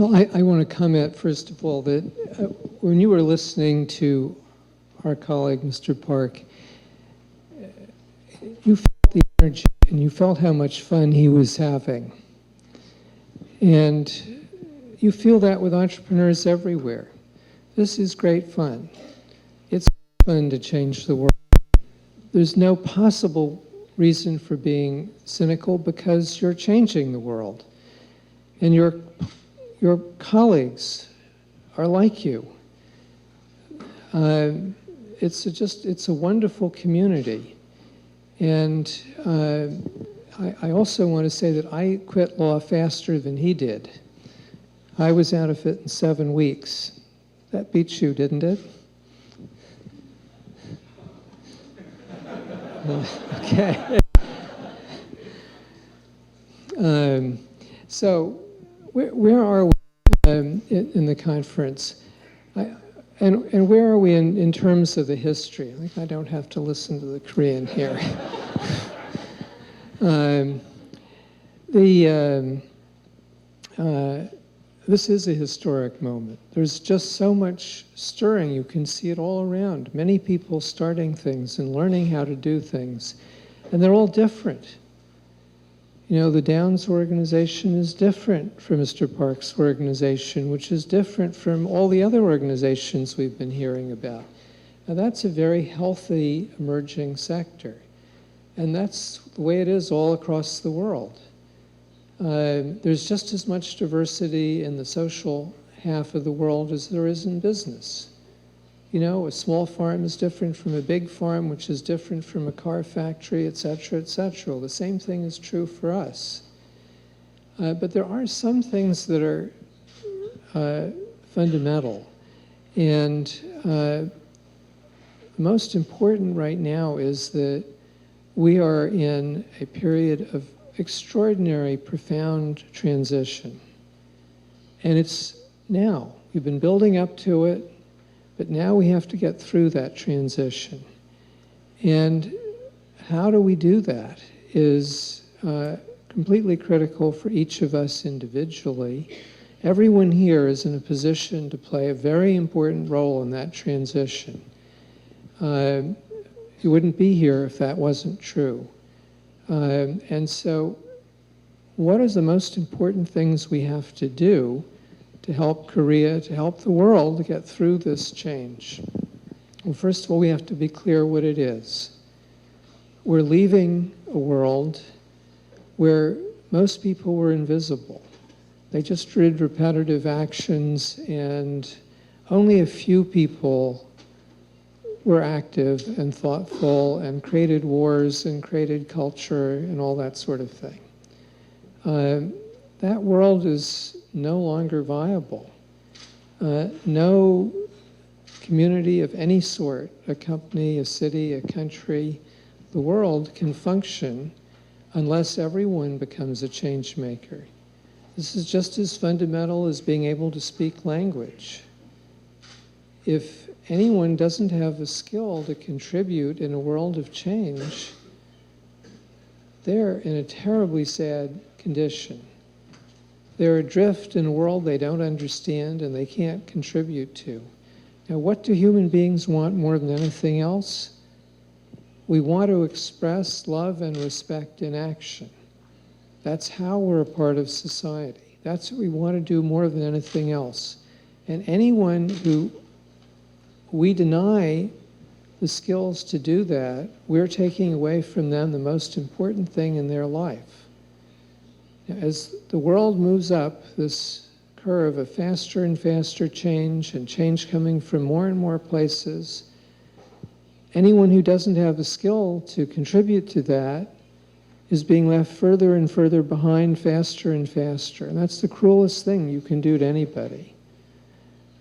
Well, I want to comment, first of all, that when you were listening to our colleague, Mr. Park, you felt the energy and you felt how much fun he was having. And you feel that with entrepreneurs everywhere. This is great fun. It's fun to change the world. There's no possible reason for being cynical because you're changing the world. And your colleagues are like you. It's a wonderful community. And I also want to say that I quit law faster than he did. I was out of it in 7 weeks. That beats you, didn't it? Okay. So where are we in the conference? And where are we in terms of the history? I think I don't have to listen to the Korean here. This is a historic moment. There's just so much stirring. You can see it all around. Many people starting things and learning how to do things. And they're all different. You know, the Downs organization is different from Mr. Park's organization, which is different from all the other organizations we've been hearing about. Now, that's a very healthy, emerging sector. And that's the way it is all across the world. There's just as much diversity in the social half of the world as there is in business. You know, a small farm is different from a big farm, which is different from a car factory, et cetera, et cetera. The same thing is true for us. But there are some things that are fundamental. And the most important right now is that we are in a period of extraordinary, profound transition. And it's now. We've been building up to it, but now we have to get through that transition. And how do we do that is completely critical for each of us individually. Everyone here is in a position to play a very important role in that transition. You wouldn't be here if that wasn't true. And so what are the most important things we have to do to help Korea, to help the world to get through this change? Well, first of all, we have to be clear what it is. We're leaving a world where most people were invisible. They just did repetitive actions, and only a few people were active and thoughtful and created wars and created culture and all that sort of thing. That world is no longer viable. No community of any sort, a company, a city, a country, the world can function unless everyone becomes a change maker. This is just as fundamental as being able to speak language. If anyone doesn't have the skill to contribute in a world of change, they're in a terribly sad condition. They're adrift in a world they don't understand and they can't contribute to. Now, what do human beings want more than anything else? We want to express love and respect in action. That's how we're a part of society. That's what we want to do more than anything else. And anyone who we deny the skills to do that, we're taking away from them the most important thing in their life. As the world moves up this curve of faster and faster change, and change coming from more and more places, anyone who doesn't have the skill to contribute to that is being left further and further behind, faster and faster. And that's the cruelest thing you can do to anybody.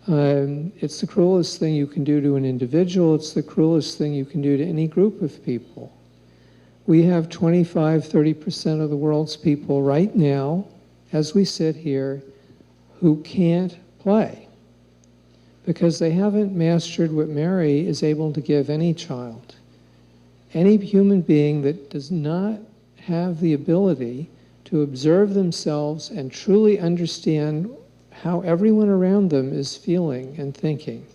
It's the cruelest thing you can do to an individual. It's the cruelest thing you can do to any group of people. We have 25–30% of the world's people right now, as we sit here, who can't play because they haven't mastered what Mary is able to give any child. Any human being that does not have the ability to observe themselves and truly understand how everyone around them is feeling and thinking.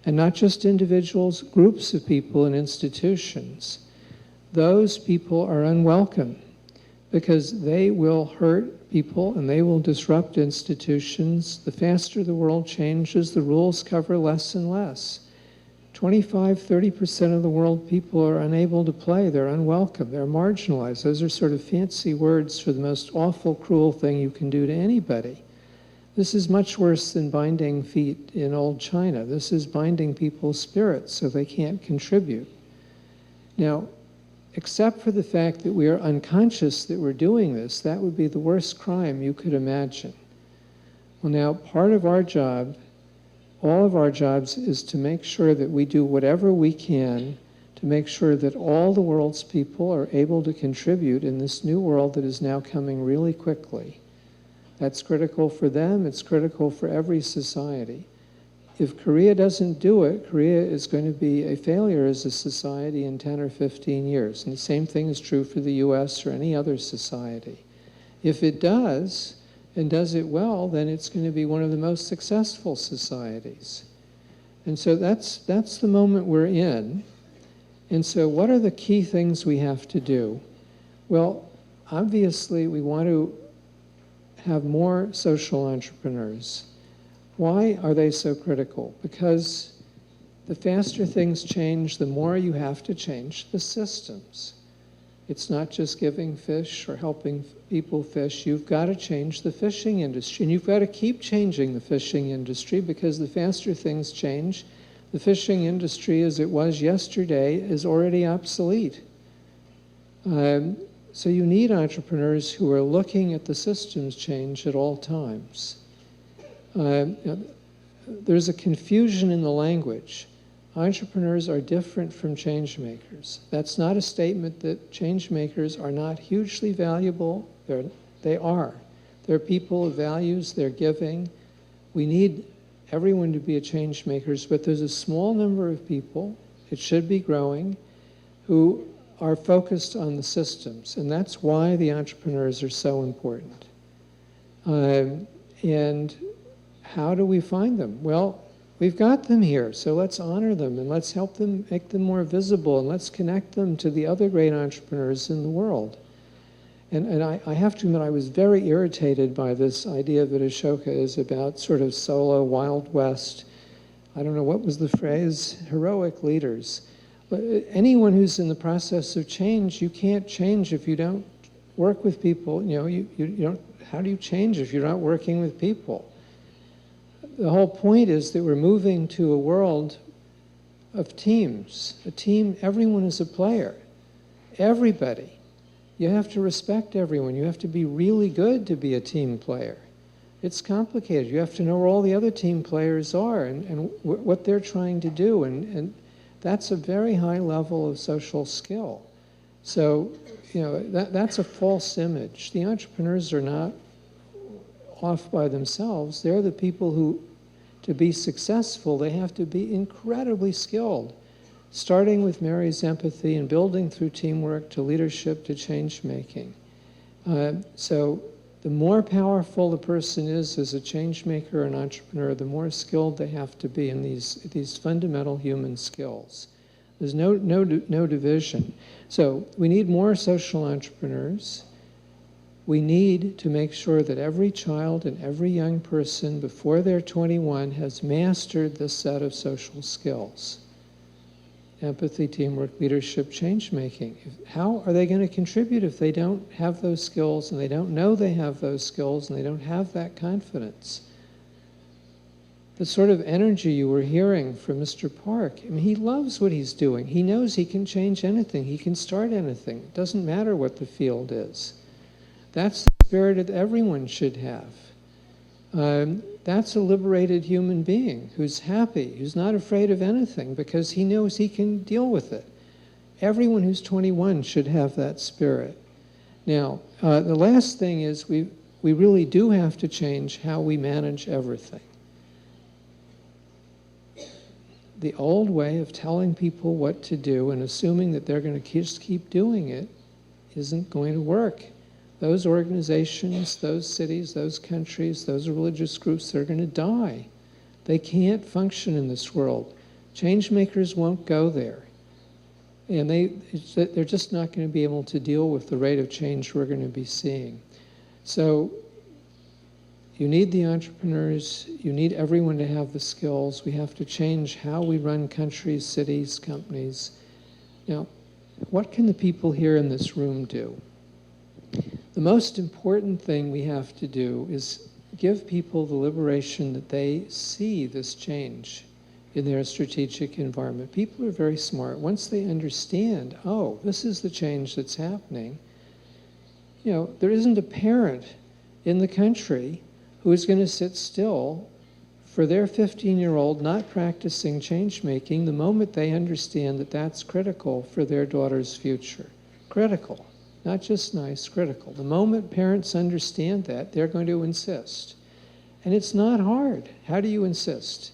And not just individuals, groups of people and institutions. Those people are unwelcome because they will hurt people and they will disrupt institutions. The faster the world changes, the rules cover less and less. 25–30% of the world people are unable to play. They're unwelcome. They're marginalized. Those are sort of fancy words for the most awful, cruel thing you can do to anybody. This is much worse than binding feet in old China. This is binding people's spirits so they can't contribute. Now, except for the fact that we are unconscious that we're doing this, that would be the worst crime you could imagine. Well, now, part of our job, all of our jobs, is to make sure that we do whatever we can to make sure that all the world's people are able to contribute in this new world that is now coming really quickly. That's critical for them, it's critical for every society. If Korea doesn't do it, Korea is going to be a failure as a society in 10 or 15 years. And the same thing is true for the US or any other society. If it does, and does it well, then it's going to be one of the most successful societies. And so that's the moment we're in. And so what are the key things we have to do? Well, obviously we want to have more social entrepreneurs. Why are they so critical? Because the faster things change, the more you have to change the systems. It's not just giving fish or helping people fish. You've got to change the fishing industry. And you've got to keep changing the fishing industry because the faster things change, the fishing industry as it was yesterday is already obsolete. So you need entrepreneurs who are looking at the systems change at all times. There's a confusion in the language. Entrepreneurs are different from change makers. That's not a statement that change makers are not hugely valuable. They are. They're people of values, they're giving. We need everyone to be a change makers, but there's a small number of people, it should be growing, who are focused on the systems, and that's why the entrepreneurs are so important. And how do we find them? Well, we've got them here, so let's honor them and let's help them, make them more visible, and let's connect them to the other great entrepreneurs in the world. And I have to admit, I was very irritated by this idea that Ashoka is about sort of solo, Wild West, I don't know, what was the phrase? Heroic leaders. But anyone who's in the process of change, you can't change if you don't work with people. You know, you don't, how do you change if you're not working with people? The whole point is that we're moving to a world of teams. A team, everyone is a player. Everybody. You have to respect everyone. You have to be really good to be a team player. It's complicated. You have to know where all the other team players are and what they're trying to do. And that's a very high level of social skill. So, you know, that's a false image. The entrepreneurs are not off by themselves. They're the people who, to be successful, they have to be incredibly skilled, starting with Mary's empathy and building through teamwork to leadership to change making. So the more powerful the person is as a change maker or an entrepreneur, the more skilled they have to be in these fundamental human skills. There's no division. So we need more social entrepreneurs. We need to make sure that every child and every young person before they're 21 has mastered this set of social skills. Empathy, teamwork, leadership, change making. How are they going to contribute if they don't have those skills and they don't know they have those skills and they don't have that confidence? The sort of energy you were hearing from Mr. Park, I mean, he loves what he's doing. He knows he can change anything. He can start anything. It doesn't matter what the field is. That's the spirit that everyone should have. That's a liberated human being who's happy, who's not afraid of anything because he knows he can deal with it. Everyone who's 21 should have that spirit. Now, the last thing is we really do have to change how we manage everything. The old way of telling people what to do and assuming that they're going to just keep doing it isn't going to work. those organizations, those cities, those countries, those religious groups, they're going to die. They can't function in this world. Change makers won't go there. And they're just not going to be able to deal with the rate of change we're going to be seeing. So you need the entrepreneurs, you need everyone to have the skills. We have to change how we run countries, cities, companies. Now, what can the people here in this room do? The most important thing we have to do is give people the liberation that they see this change in their strategic environment. People are very smart. Once they understand, oh, this is the change that's happening, there isn't a parent in the country who is going to sit still for their 15-year-old not practicing change-making the moment they understand that that's critical for their daughter's future. Critical. Not just nice, critical. The moment parents understand that, they're going to insist. And it's not hard. How do you insist?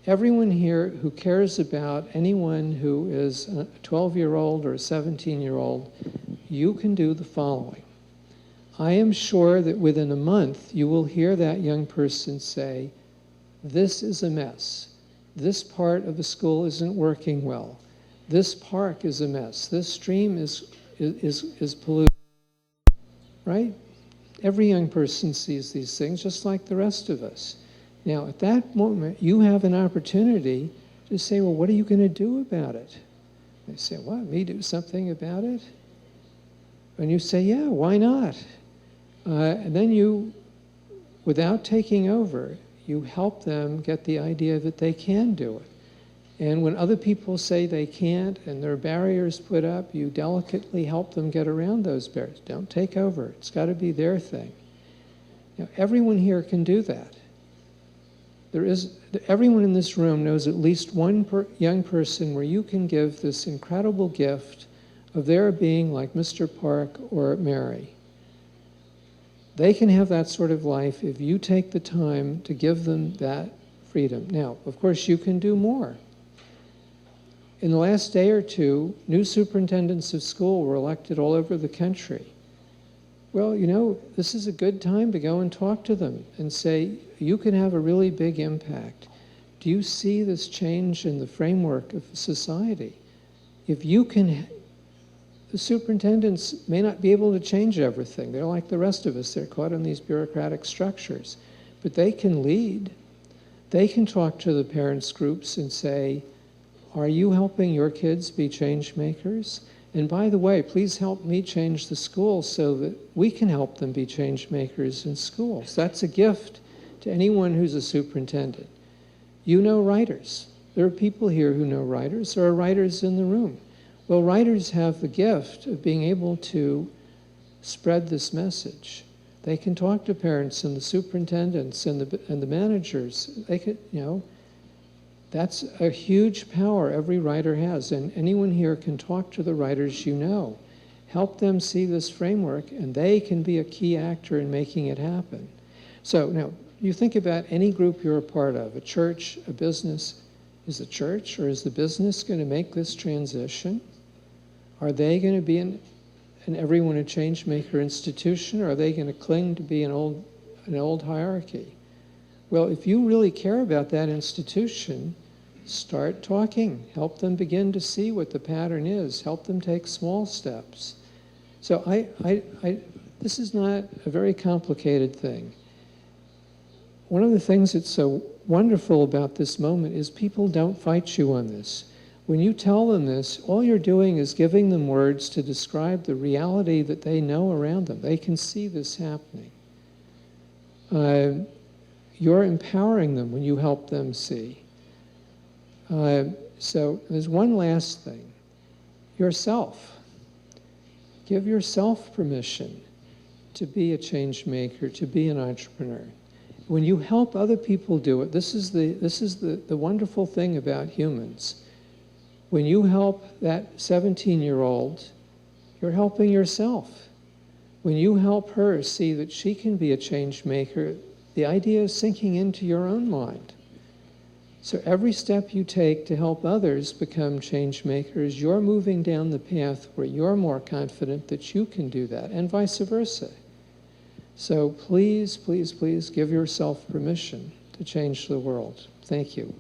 Everyone here who cares about anyone who is a 12-year-old or a 17-year-old, you can do the following. I am sure that within a month, you will hear that young person say, this is a mess. This part of the school isn't working well. This park is a mess. This stream is polluted. Right? Every young person sees these things just like the rest of us. Now, at that moment, you have an opportunity to say, well, what are you going to do about it? They say, what, me do something about it? And you say, yeah, why not? And then you, without taking over, you help them get the idea that they can do it. And when other people say they can't and there are barriers put up, you delicately help them get around those barriers. Don't take over. It's got to be their thing. Everyone here can do that. Everyone in this room knows at least one young person where you can give this incredible gift of their being like Mr. Park or Mary. They can have that sort of life if you take the time to give them that freedom. Now, of course, you can do more. In the last day or two, new superintendents of school were elected all over the country. Well, this is a good time to go and talk to them and say, you can have a really big impact. Do you see this change in the framework of society? If you can, the superintendents may not be able to change everything. They're like the rest of us. They're caught in these bureaucratic structures. But they can lead. They can talk to the parents' groups and say, are you helping your kids be change makers? And by the way, please help me change the school so that we can help them be change makers in schools. That's a gift to anyone who's a superintendent. You know writers. There are people here who know writers. There are writers in the room. Well, writers have the gift of being able to spread this message. They can talk to parents and the superintendents and the managers. They could, that's a huge power every writer has, and anyone here can talk to the writers you know. Help them see this framework, and they can be a key actor in making it happen. So now, you think about any group you're a part of, a church, a business. Is the church or is the business going to make this transition? Are they going to be an everyone a change maker institution, or are they going to cling to be an old hierarchy? Well, if you really care about that institution, start talking. Help them begin to see what the pattern is. Help them take small steps. So this is not a very complicated thing. One of the things that's so wonderful about this moment is people don't fight you on this. When you tell them this, all you're doing is giving them words to describe the reality that they know around them. They can see this happening. You're empowering them when you help them see. So there's one last thing. Yourself. Give yourself permission to be a change maker, to be an entrepreneur. When you help other people do it, this is the wonderful thing about humans. When you help that 17-year-old, you're helping yourself. When you help her see that she can be a change maker, the idea is sinking into your own mind. So every step you take to help others become change makers, you're moving down the path where you're more confident that you can do that, and vice versa. So please, please, please give yourself permission to change the world. Thank you.